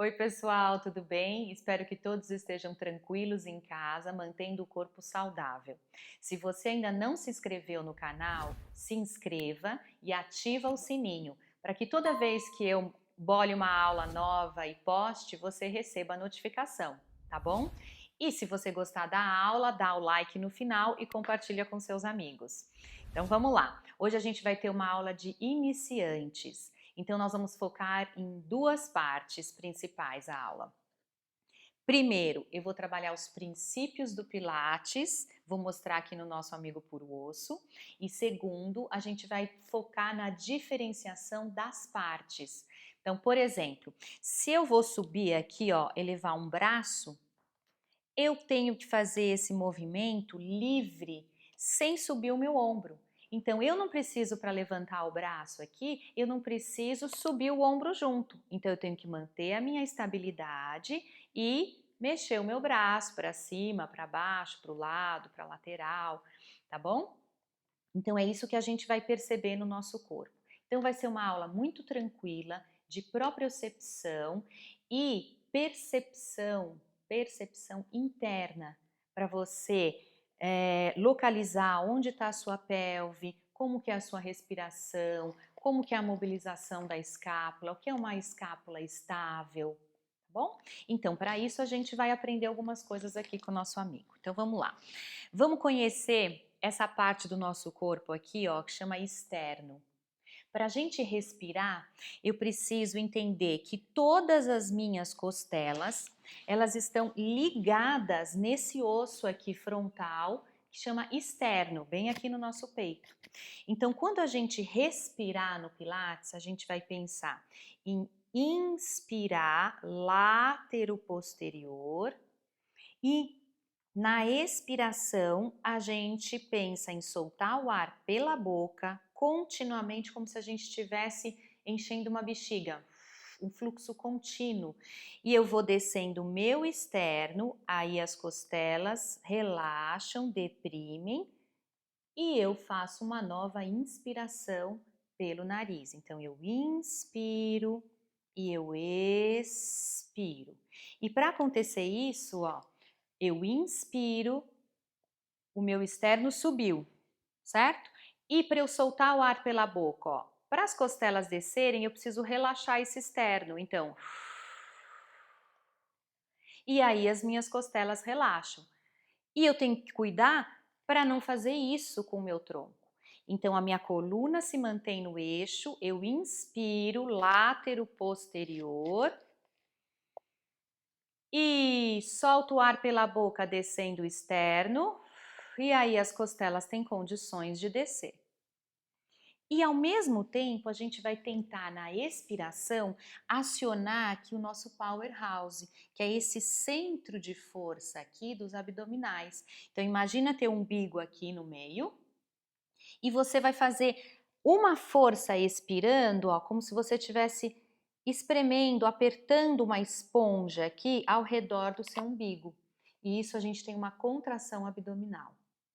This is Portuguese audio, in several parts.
Oi, pessoal, tudo bem? Espero que todos estejam tranquilos em casa, mantendo o corpo saudável. Se você ainda não se inscreveu no canal, se inscreva e ativa o sininho para que toda vez que eu bole uma aula nova e poste, você receba a notificação, tá bom? E se você gostar da aula, dá o like no final e compartilha com seus amigos. Então vamos lá. Hoje a gente vai ter uma aula de iniciantes. Então, nós vamos focar em duas partes principais da aula. Primeiro, eu vou trabalhar os princípios do Pilates, vou mostrar aqui no nosso amigo puro osso. E segundo, a gente vai focar na diferenciação das partes. Então, por exemplo, se eu vou subir aqui, ó, elevar um braço, eu tenho que fazer esse movimento livre, sem subir o meu ombro. Então, eu não preciso, para levantar o braço aqui, eu não preciso subir o ombro junto. Então, eu tenho que manter a minha estabilidade e mexer o meu braço para cima, para baixo, para o lado, para a lateral, tá bom? Então, é isso que a gente vai perceber no nosso corpo. Então, vai ser uma aula muito tranquila, de propriocepção e percepção interna, para você localizar onde está a sua pelve, como que é a sua respiração, como que é a mobilização da escápula, o que é uma escápula estável, tá bom? Então, para isso a gente vai aprender algumas coisas aqui com o nosso amigo. Então, vamos lá. Vamos conhecer essa parte do nosso corpo aqui, ó, que chama externo. Para a gente respirar, eu preciso entender que todas as minhas costelas, elas estão ligadas nesse osso aqui frontal, que chama externo, bem aqui no nosso peito. Então, quando a gente respirar no Pilates, a gente vai pensar em inspirar látero posterior e na expiração, a gente pensa em soltar o ar pela boca continuamente, como se a gente estivesse enchendo uma bexiga, um fluxo contínuo. E eu vou descendo o meu externo, aí as costelas relaxam, deprimem, e eu faço uma nova inspiração pelo nariz. Então, eu inspiro e eu expiro. E para acontecer isso, ó, eu inspiro, o meu externo subiu, certo? E para eu soltar o ar pela boca, ó, para as costelas descerem, eu preciso relaxar esse externo. Então, e aí as minhas costelas relaxam. E eu tenho que cuidar para não fazer isso com o meu tronco. Então, a minha coluna se mantém no eixo, eu inspiro, látero posterior, e solto o ar pela boca descendo o externo, e aí as costelas têm condições de descer. E ao mesmo tempo a gente vai tentar na expiração acionar aqui o nosso powerhouse, que é esse centro de força aqui dos abdominais. Então imagina ter um umbigo aqui no meio e você vai fazer uma força expirando, ó, como se você estivesse espremendo, apertando uma esponja aqui ao redor do seu umbigo. E isso a gente tem uma contração abdominal,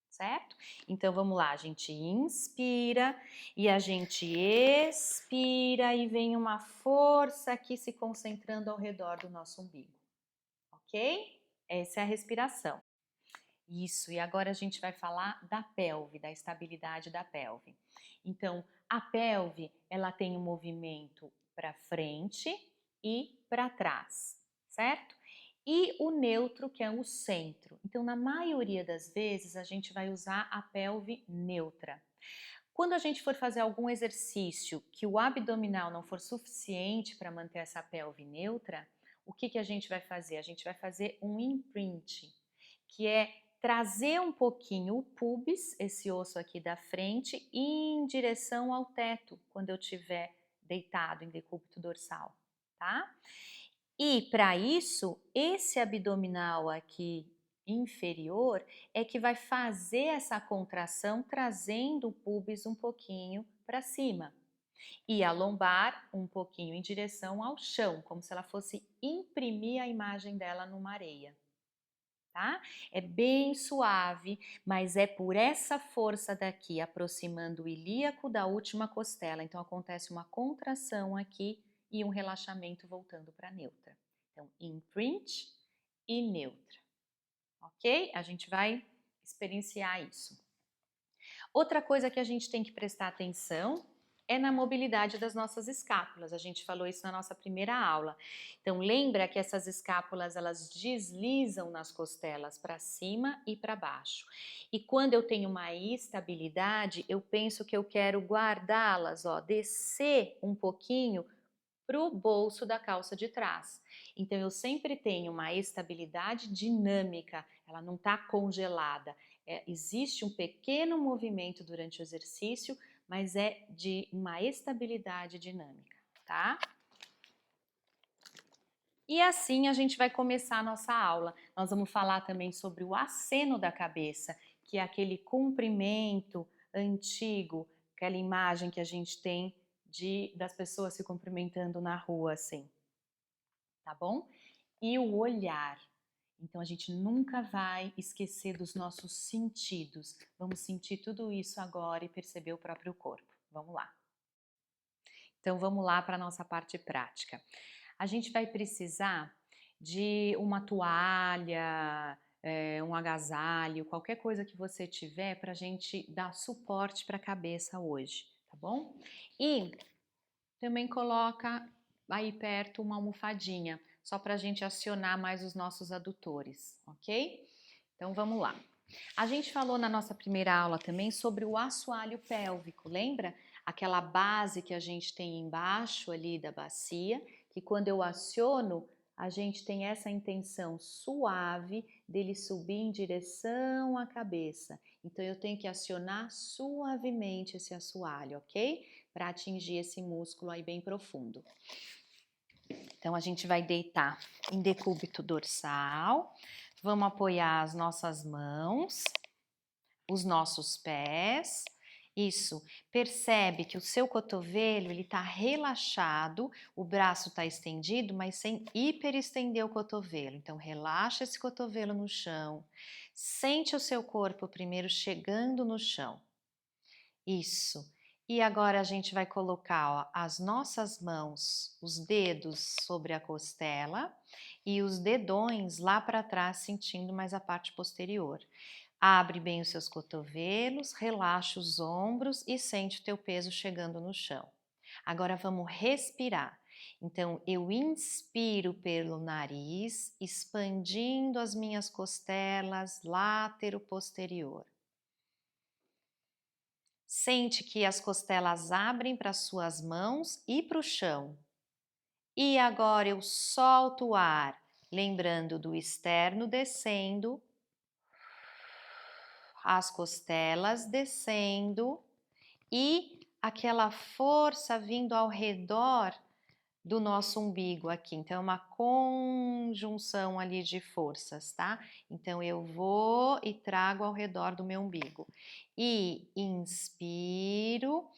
certo? Então vamos lá, a gente inspira e a gente expira e vem uma força aqui se concentrando ao redor do nosso umbigo, ok? Essa é a respiração. Isso, e agora a gente vai falar da pelve, da estabilidade da pelve. Então, a pelve, ela tem um movimento para frente e para trás, certo? E o neutro, que é o centro. Então, na maioria das vezes, a gente vai usar a pelve neutra. Quando a gente for fazer algum exercício que o abdominal não for suficiente para manter essa pelve neutra, o que a gente vai fazer? A gente vai fazer um imprint, que é trazer um pouquinho o pubis, esse osso aqui da frente, em direção ao teto, quando eu estiver deitado em decúbito dorsal, tá? E para isso, esse abdominal aqui inferior é que vai fazer essa contração, trazendo o pubis um pouquinho para cima. E a lombar um pouquinho em direção ao chão, como se ela fosse imprimir a imagem dela numa areia. Tá? É bem suave, mas é por essa força daqui aproximando o ilíaco da última costela. Então acontece uma contração aqui e um relaxamento voltando para a neutra. Então, imprint e neutra, ok? A gente vai experienciar isso. Outra coisa que a gente tem que prestar atenção é na mobilidade das nossas escápulas. A gente falou isso na nossa primeira aula. Então, lembra que essas escápulas, elas deslizam nas costelas para cima e para baixo. E quando eu tenho uma estabilidade, eu penso que eu quero guardá-las, ó, descer um pouquinho para o bolso da calça de trás. Então, eu sempre tenho uma estabilidade dinâmica, ela não está congelada. Existe um pequeno movimento durante o exercício, mas é de uma estabilidade dinâmica, tá? E assim a gente vai começar a nossa aula. Nós vamos falar também sobre o aceno da cabeça, que é aquele comprimento antigo, aquela imagem que a gente tem das pessoas se cumprimentando na rua assim, tá bom? E o olhar. Então a gente nunca vai esquecer dos nossos sentidos. Vamos sentir tudo isso agora e perceber o próprio corpo. Vamos lá. Então vamos lá para a nossa parte prática. A gente vai precisar de uma toalha, um agasalho, qualquer coisa que você tiver para a gente dar suporte para a cabeça hoje, tá bom? E também coloca aí perto uma almofadinha, só para a gente acionar mais os nossos adutores, ok? Então vamos lá. A gente falou na nossa primeira aula também sobre o assoalho pélvico, lembra? Aquela base que a gente tem embaixo ali da bacia, que quando eu aciono, a gente tem essa intenção suave dele subir em direção à cabeça. Então eu tenho que acionar suavemente esse assoalho, ok? Para atingir esse músculo aí bem profundo. Então a gente vai deitar em decúbito dorsal, vamos apoiar as nossas mãos, os nossos pés. Isso, percebe que o seu cotovelo ele está relaxado, o braço está estendido, mas sem hiperestender o cotovelo. Então relaxa esse cotovelo no chão, sente o seu corpo primeiro chegando no chão. Isso. E agora a gente vai colocar, ó, as nossas mãos, os dedos sobre a costela e os dedões lá para trás, sentindo mais a parte posterior. Abre bem os seus cotovelos, relaxa os ombros e sente o teu peso chegando no chão. Agora vamos respirar. Então eu inspiro pelo nariz, expandindo as minhas costelas látero-posterior. Sente que as costelas abrem para as suas mãos e para o chão. E agora eu solto o ar, lembrando do externo descendo, as costelas descendo e aquela força vindo ao redor do nosso umbigo aqui. Então, é uma conjunção ali de forças, tá? Então, eu vou e trago ao redor do meu umbigo. E inspiro.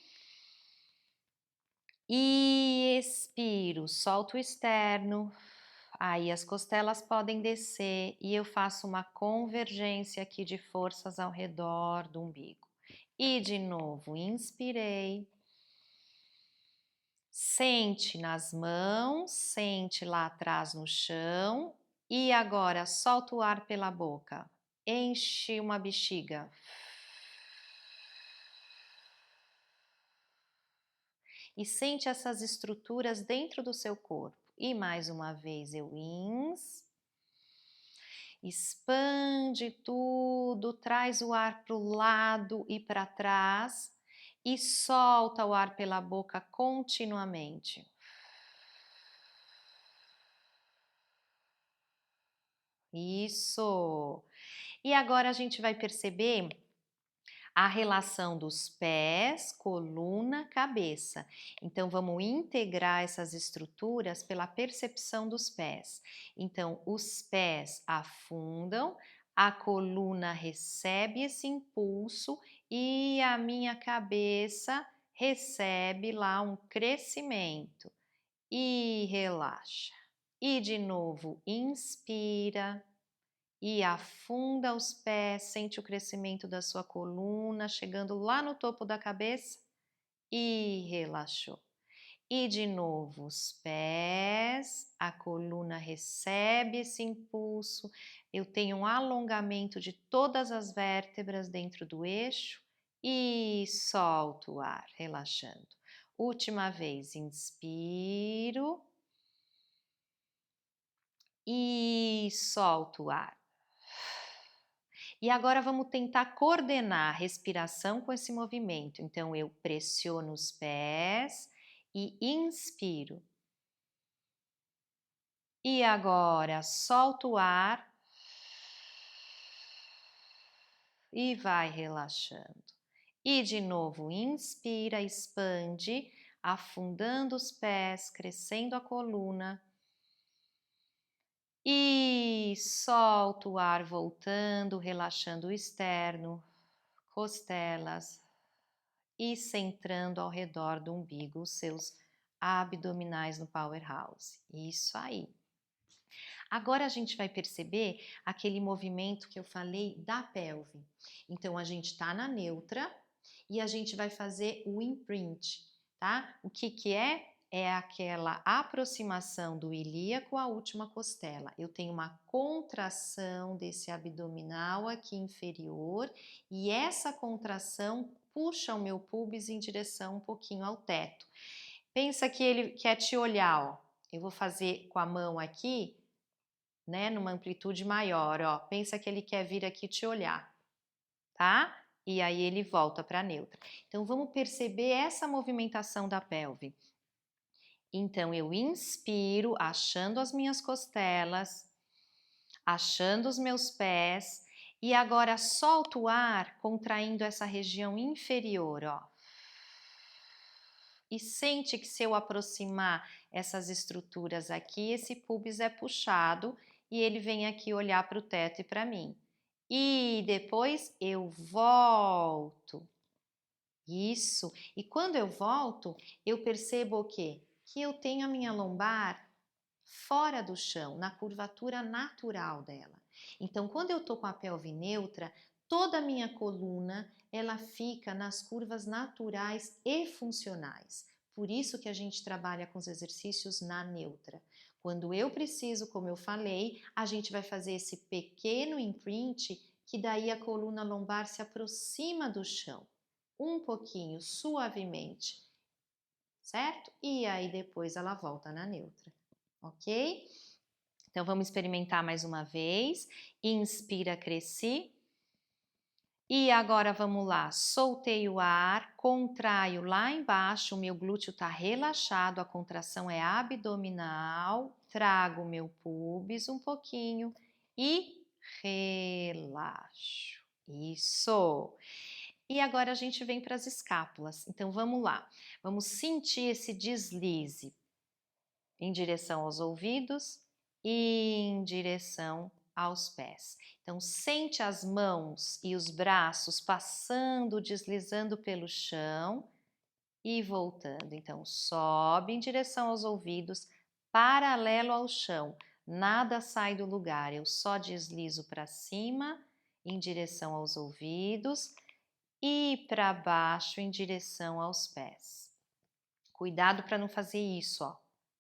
E expiro, solto o externo. Aí as costelas podem descer e eu faço uma convergência aqui de forças ao redor do umbigo. E de novo, inspirei. Sente nas mãos, sente lá atrás no chão. E agora solta o ar pela boca. Enche uma bexiga. E sente essas estruturas dentro do seu corpo. E mais uma vez eu expande tudo, traz o ar para o lado e para trás e solta o ar pela boca continuamente. Isso! E agora a gente vai perceber a relação dos pés, coluna, cabeça. Então, vamos integrar essas estruturas pela percepção dos pés. Então, os pés afundam, a coluna recebe esse impulso e a minha cabeça recebe lá um crescimento. E relaxa. E de novo, inspira. E afunda os pés, sente o crescimento da sua coluna, chegando lá no topo da cabeça e relaxou. E de novo os pés, a coluna recebe esse impulso, eu tenho um alongamento de todas as vértebras dentro do eixo e solto o ar, relaxando. Última vez, inspiro e solto o ar. E agora vamos tentar coordenar a respiração com esse movimento. Então eu pressiono os pés e inspiro. E agora solto o ar e vai relaxando. E de novo, inspira, expande, afundando os pés, crescendo a coluna. E solta o ar voltando, relaxando o externo, costelas e centrando ao redor do umbigo os seus abdominais no Powerhouse. Isso aí. Agora a gente vai perceber aquele movimento que eu falei da pelve. Então a gente está na neutra e a gente vai fazer o imprint, tá? O que que é? É aquela aproximação do ilíaco à última costela. Eu tenho uma contração desse abdominal aqui inferior e essa contração puxa o meu pubis em direção um pouquinho ao teto. Pensa que ele quer te olhar, ó. Eu vou fazer com a mão aqui, né, numa amplitude maior, ó. Pensa que ele quer vir aqui te olhar, tá? E aí ele volta para neutra. Então vamos perceber essa movimentação da pelve. Então eu inspiro, achando as minhas costelas, achando os meus pés e agora solto o ar, contraindo essa região inferior, ó. E sente que se eu aproximar essas estruturas aqui, esse pubis é puxado e ele vem aqui olhar para o teto e para mim. E depois eu volto. Isso. E quando eu volto, eu percebo o quê? Que eu tenho a minha lombar fora do chão, na curvatura natural dela. Então, quando eu tô com a pelve neutra, toda a minha coluna, ela fica nas curvas naturais e funcionais. Por isso que a gente trabalha com os exercícios na neutra. Quando eu preciso, como eu falei, a gente vai fazer esse pequeno imprint, que daí a coluna lombar se aproxima do chão, um pouquinho, suavemente, certo? E aí depois ela volta na neutra, ok? Então vamos experimentar mais uma vez. Inspira, cresci. E agora vamos lá, soltei o ar, contraio lá embaixo, o meu glúteo está relaxado, a contração é abdominal, trago o meu pubis um pouquinho e relaxo. Isso! E agora a gente vem para as escápulas. Então vamos lá, vamos sentir esse deslize em direção aos ouvidos e em direção aos pés. Então, sente as mãos e os braços passando, deslizando pelo chão e voltando. Então, sobe em direção aos ouvidos, paralelo ao chão. Nada sai do lugar, eu só deslizo para cima em direção aos ouvidos e para baixo em direção aos pés. Cuidado para não fazer isso, ó.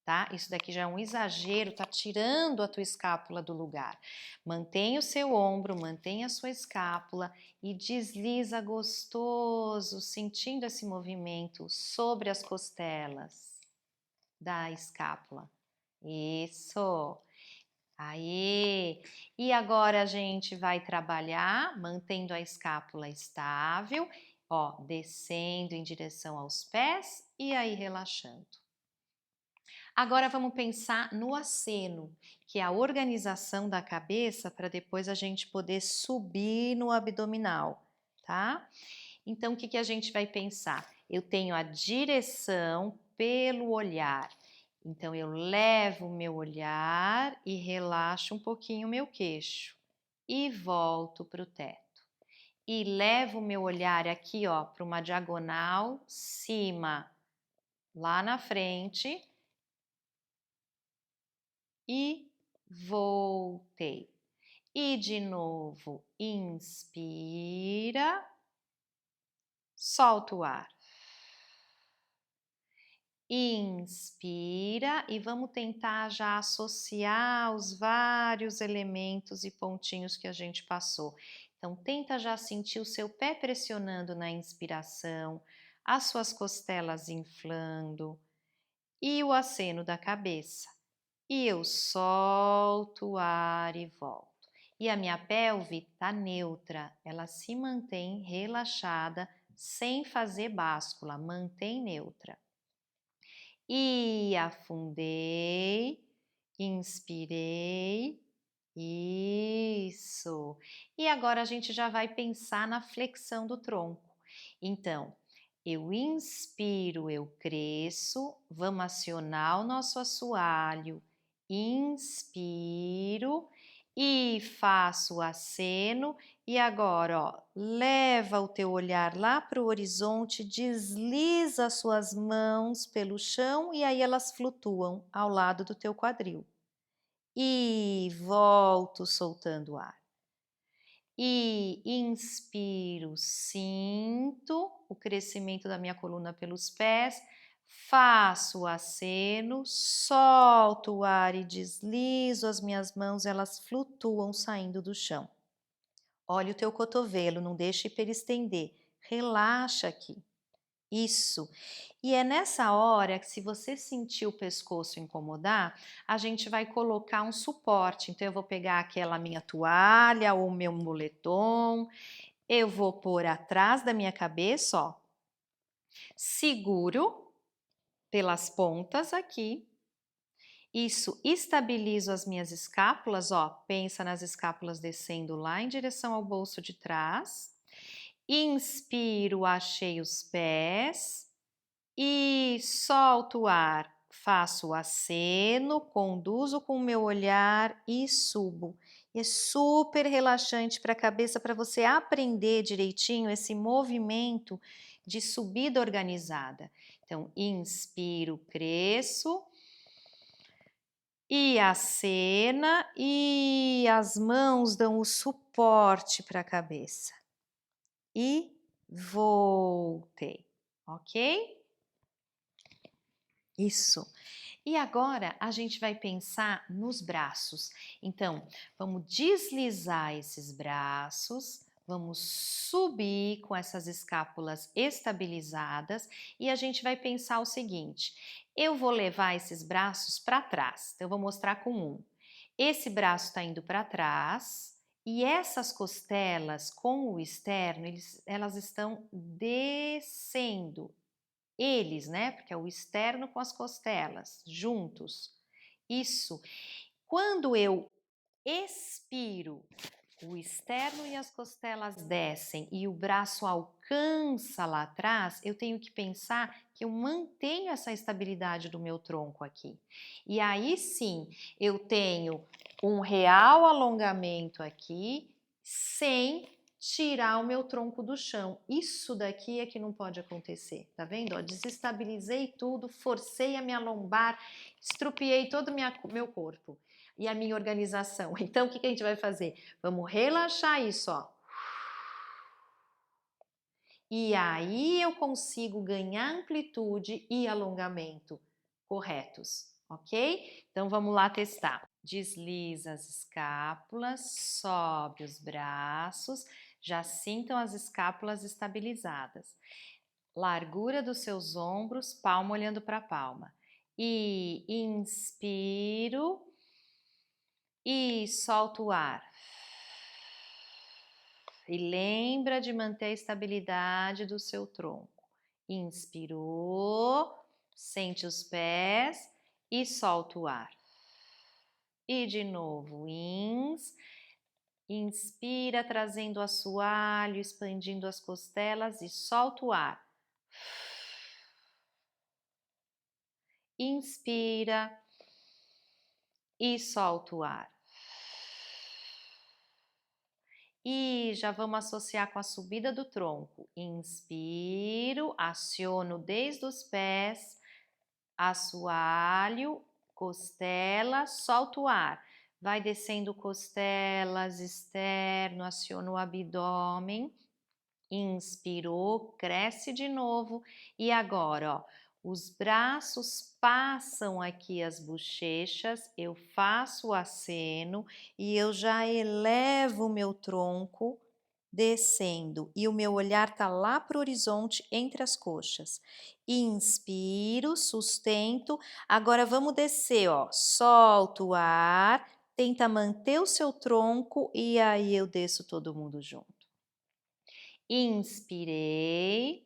Tá? Isso daqui já é um exagero, tá tirando a tua escápula do lugar. Mantenha o seu ombro, mantenha a sua escápula e desliza gostoso, sentindo esse movimento sobre as costelas da escápula. Isso! Aí! E agora a gente vai trabalhar mantendo a escápula estável, ó, descendo em direção aos pés e aí relaxando. Agora vamos pensar no aceno, que é a organização da cabeça para depois a gente poder subir no abdominal, tá? Então, o que que a gente vai pensar? Eu tenho a direção pelo olhar. Então, eu levo o meu olhar e relaxo um pouquinho o meu queixo. E volto para o teto. E levo o meu olhar aqui, ó, para uma diagonal, cima, lá na frente e voltei. E de novo, inspira, solta o ar. Inspira e vamos tentar já associar os vários elementos e pontinhos que a gente passou. Então, tenta já sentir o seu pé pressionando na inspiração, as suas costelas inflando e o aceno da cabeça. E eu solto o ar e volto. E a minha pelve está neutra, ela se mantém relaxada, sem fazer báscula, mantém neutra. E afundei, inspirei, isso. E agora a gente já vai pensar na flexão do tronco. Então, eu inspiro, eu cresço, vamos acionar o nosso assoalho, inspiro e faço o aceno. E agora, ó, leva o teu olhar lá para o horizonte, desliza as suas mãos pelo chão e aí elas flutuam ao lado do teu quadril. E volto soltando o ar. E inspiro, sinto o crescimento da minha coluna pelos pés, faço o aceno, solto o ar e deslizo as minhas mãos, elas flutuam saindo do chão. Olha o teu cotovelo, não deixe hiperestender, relaxa aqui. Isso. E é nessa hora que, se você sentir o pescoço incomodar, a gente vai colocar um suporte. Então, eu vou pegar aquela minha toalha ou meu moletom, eu vou pôr atrás da minha cabeça, ó, seguro pelas pontas aqui. Isso, estabilizo as minhas escápulas, ó, pensa nas escápulas descendo lá em direção ao bolso de trás. Inspiro, achei os pés e solto o ar. Faço o aceno, conduzo com o meu olhar e subo. É super relaxante para a cabeça, para você aprender direitinho esse movimento de subida organizada. Então, inspiro, cresço e acena e as mãos dão o suporte para a cabeça. E voltei, ok? Isso. E agora a gente vai pensar nos braços. Então, vamos deslizar esses braços, vamos subir com essas escápulas estabilizadas e a gente vai pensar o seguinte: eu vou levar esses braços para trás. Então, eu vou mostrar com um. Esse braço está indo para trás. E essas costelas com o externo, elas estão descendo. Eles, né? Porque é o externo com as costelas, juntos. Isso. Quando eu expiro, o externo e as costelas descem e o braço alcança lá atrás, eu tenho que pensar que eu mantenho essa estabilidade do meu tronco aqui. E aí sim, eu tenho um real alongamento aqui, sem tirar o meu tronco do chão. Isso daqui é que não pode acontecer, tá vendo? Ó, desestabilizei tudo, forcei a minha lombar, estrupiei todo o meu corpo e a minha organização. Então, o que a gente vai fazer? Vamos relaxar isso, ó. E aí eu consigo ganhar amplitude e alongamento corretos, ok? Então, vamos lá testar. Desliza as escápulas, sobe os braços, já sintam as escápulas estabilizadas. Largura dos seus ombros, palma olhando para a palma. E inspiro e solto o ar. E lembra de manter a estabilidade do seu tronco. Inspirou, sente os pés e solta o ar. E de novo, inspira, trazendo o assoalho, expandindo as costelas e solta o ar. Inspira e solta o ar. E já vamos associar com a subida do tronco. Inspiro, aciono desde os pés, assoalho, costela, solto o ar. Vai descendo costelas, externo, aciona o abdômen. Inspirou, cresce de novo. E agora, ó, Os braços passam aqui as bochechas, eu faço o aceno e eu já elevo o meu tronco descendo e o meu olhar está lá para o horizonte entre as coxas. Inspiro, sustento, agora vamos descer, ó. Solto o ar, tenta manter o seu tronco e aí eu desço todo mundo junto. Inspirei.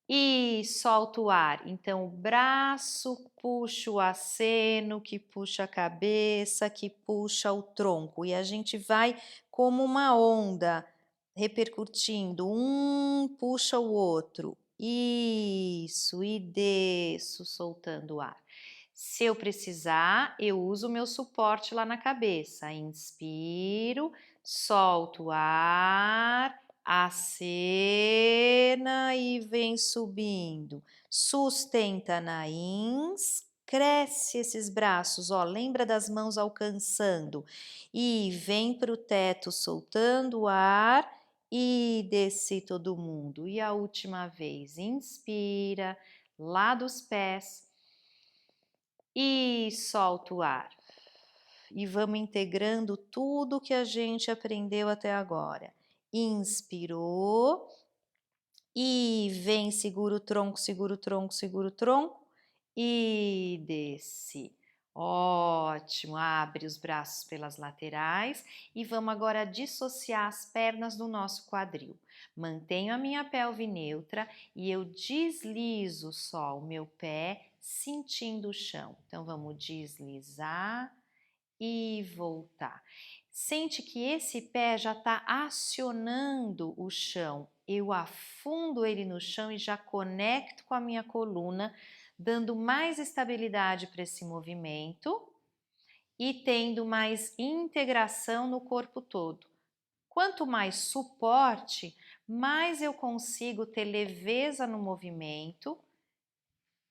E solto o ar. Então, o braço puxa o aceno, que puxa a cabeça, que puxa o tronco. E a gente vai como uma onda, repercutindo. Um puxa o outro. Isso, e desço, soltando o ar. Se eu precisar, eu uso o meu suporte lá na cabeça. Inspiro, solto o ar. Acena e vem subindo. Sustenta na ins, cresce esses braços, ó, lembra das mãos alcançando. E vem para o teto soltando o ar e desce todo mundo. E a última vez, inspira, lá dos pés e solta o ar. E vamos integrando tudo que a gente aprendeu até agora. Inspirou e vem, segura o tronco, segura o tronco, segura o tronco e desce. Ótimo, abre os braços pelas laterais e vamos agora dissociar as pernas do nosso quadril. Mantenho a minha pelve neutra e eu deslizo só o meu pé sentindo o chão. Então vamos deslizar e voltar. Sente que esse pé já está acionando o chão. Eu afundo ele no chão e já conecto com a minha coluna, dando mais estabilidade para esse movimento e tendo mais integração no corpo todo. Quanto mais suporte, mais eu consigo ter leveza no movimento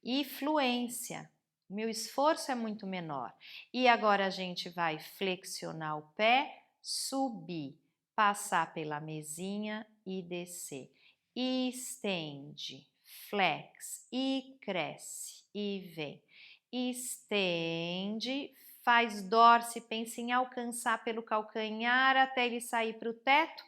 e fluência. Meu esforço é muito menor. E agora a gente vai flexionar o pé, subir, passar pela mesinha e descer. Estende, flex e cresce e vem. Estende, faz dorse, pensa em alcançar pelo calcanhar até ele sair para o teto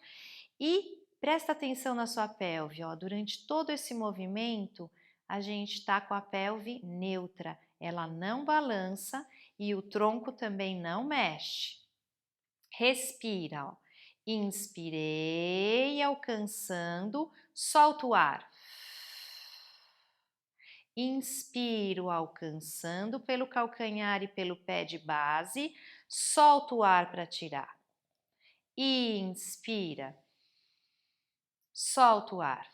e presta atenção na sua pelve, ó, durante todo esse movimento a gente está com a pelve neutra, ela não balança e o tronco também não mexe. Respira, ó. Inspirei, alcançando, solta o ar. Inspiro, alcançando pelo calcanhar e pelo pé de base, solta o ar para tirar. Inspira, solta o ar.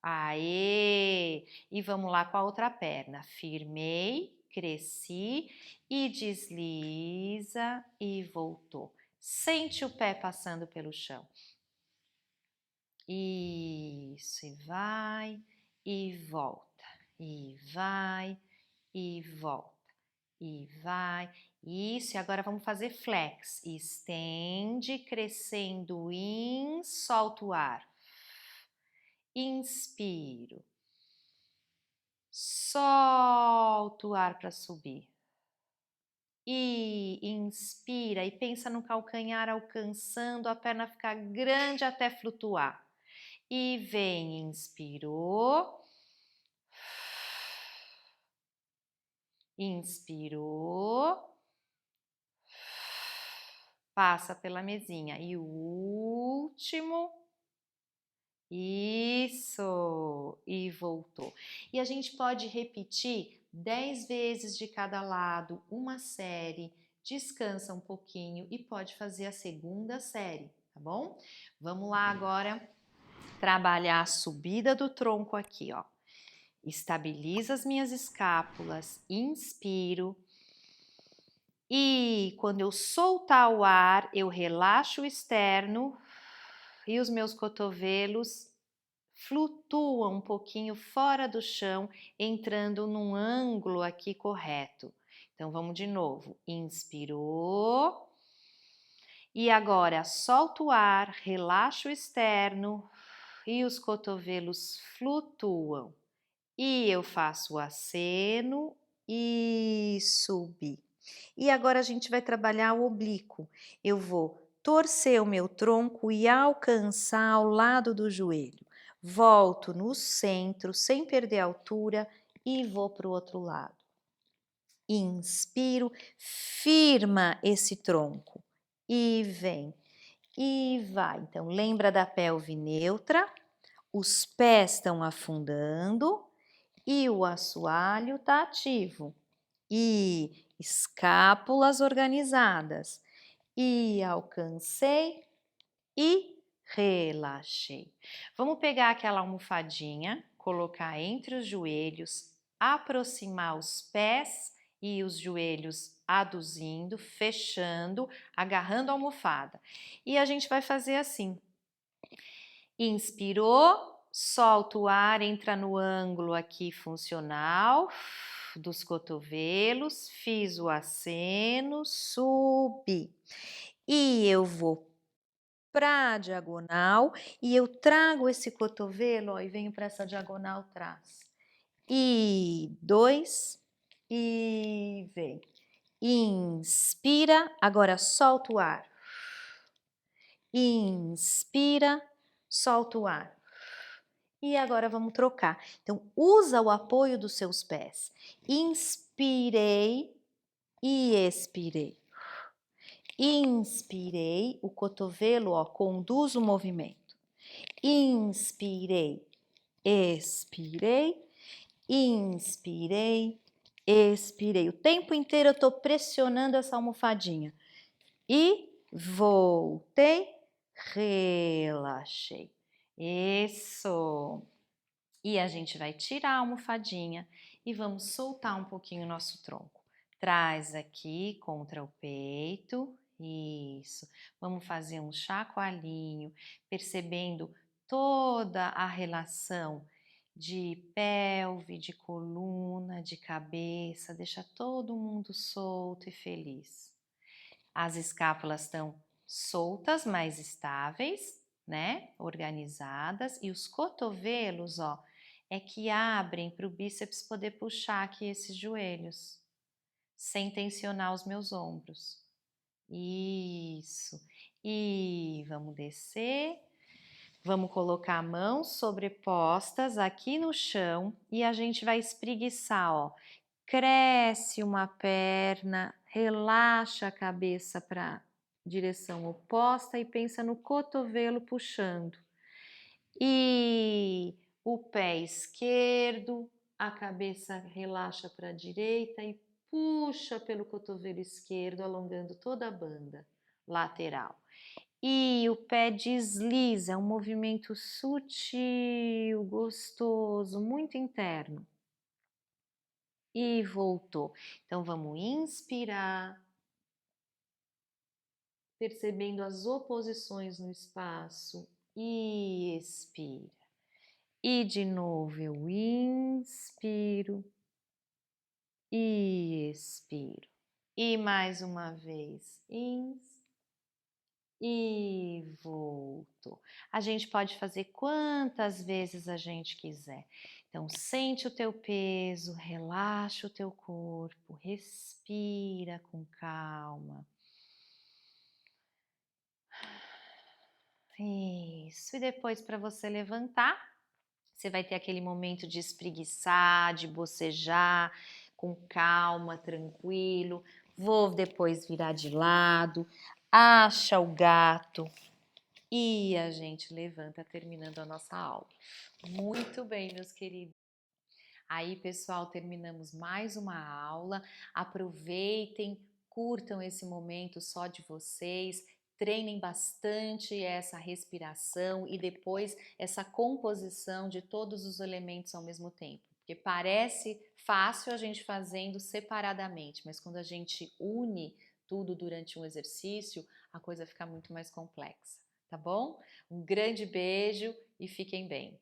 Aê! E vamos lá com a outra perna. Firmei, cresci e desliza e voltou. Sente o pé passando pelo chão. Isso, e vai e volta. E vai e volta. E vai. Isso, e agora vamos fazer flex. Estende, crescendo in, solta o ar. Inspiro. Solta o ar para subir. E inspira e pensa no calcanhar alcançando a perna ficar grande até flutuar. E vem, inspirou. Inspirou. Passa pela mesinha. E o último. Isso! E voltou. E a gente pode repetir 10 vezes de cada lado, uma série, descansa um pouquinho e pode fazer a segunda série, tá bom? Vamos lá agora trabalhar a subida do tronco aqui, ó. Estabiliza as minhas escápulas, inspiro. E quando eu soltar o ar, eu relaxo o externo e os meus cotovelos flutuam um pouquinho fora do chão, entrando num ângulo aqui correto. Então vamos de novo. Inspirou. E agora solta o ar, relaxa o externo e os cotovelos flutuam. E eu faço o aceno e subi. E agora a gente vai trabalhar o oblíquo. Eu vou torcer o meu tronco e alcançar ao lado do joelho. Volto no centro, sem perder a altura, e vou para o outro lado. Inspiro, firma esse tronco e vem e vai. Então, lembra da pelve neutra, os pés estão afundando e o assoalho está ativo. E escápulas organizadas. E alcancei e relaxei. Vamos pegar aquela almofadinha, colocar entre os joelhos, aproximar os pés e os joelhos aduzindo, fechando, agarrando a almofada. E a gente vai fazer assim. Inspirou, solta o ar, entra no ângulo aqui funcional dos cotovelos, fiz o aceno, subi. E eu vou para a diagonal e eu trago esse cotovelo, ó, e venho para essa diagonal atrás. E 2, e vem. Inspira, agora solta o ar. Inspira, solta o ar. E agora vamos trocar. Então, usa o apoio dos seus pés. Inspirei e expirei. Inspirei, o cotovelo, ó, conduz o movimento. Inspirei, expirei, inspirei, expirei. O tempo inteiro eu estou pressionando essa almofadinha. E voltei, relaxei. Isso. E a gente vai tirar a almofadinha e vamos soltar um pouquinho o nosso tronco. Traz aqui contra o peito. Isso. Vamos fazer um chacoalhinho, percebendo toda a relação de pelve, de coluna, de cabeça. Deixa todo mundo solto e feliz. As escápulas estão soltas, mais estáveis, né? Organizadas. E os cotovelos, ó, é que abrem para o bíceps poder puxar aqui esses joelhos, sem tensionar os meus ombros. Isso. E vamos descer. Vamos colocar a mão sobrepostas aqui no chão e a gente vai espreguiçar, ó. Cresce uma perna, relaxa a cabeça para direção oposta e pensa no cotovelo puxando. E o pé esquerdo, a cabeça relaxa para a direita e puxa pelo cotovelo esquerdo, alongando toda a banda lateral. E o pé desliza, é um movimento sutil, gostoso, muito interno. E voltou. Então vamos inspirar, percebendo as oposições no espaço e expira. E de novo eu inspiro e expiro. E mais uma vez, e voltou. A gente pode fazer quantas vezes a gente quiser. Então, sente o teu peso, relaxa o teu corpo, respira com calma. Isso. E depois, para você levantar, você vai ter aquele momento de espreguiçar, de bocejar, com calma, tranquilo. Vou depois virar de lado, acha o gato e a gente levanta, terminando a nossa aula. Muito bem, meus queridos. Aí, pessoal, terminamos mais uma aula. Aproveitem, curtam esse momento só de vocês. Treinem bastante essa respiração e depois essa composição de todos os elementos ao mesmo tempo. Porque parece fácil a gente fazendo separadamente, mas quando a gente une tudo durante um exercício, a coisa fica muito mais complexa, tá bom? Um grande beijo e fiquem bem.